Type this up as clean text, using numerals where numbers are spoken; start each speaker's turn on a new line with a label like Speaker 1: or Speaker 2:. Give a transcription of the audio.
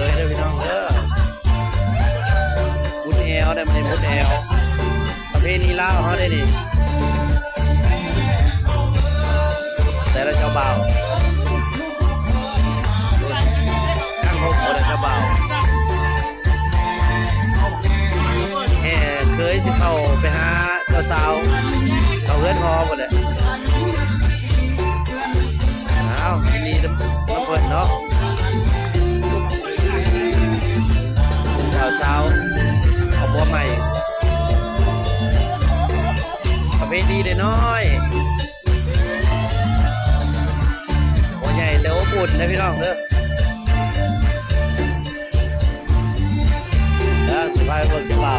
Speaker 1: ยเด้อพี่น้องเด้อมุดแอวได้มันมุดแอวประเพณีลาวเขาได้นี่แต่ละเจ้าบ่าวข้างพบแต่เจ้าบ่าวแห่เคยสิเข้าไปหาเจ้าสาวเขาเฮือนฮอหมดเลยอ้าวทีนี้มาเปิดเนาะเจ้าสาวเอาบัวใหม่ประเพณีเด็กน้อยหัวใหญ่เดี๋ยวบุญนะพี่น้องเด้อแล้วสุดท้ายเบิกจะเบา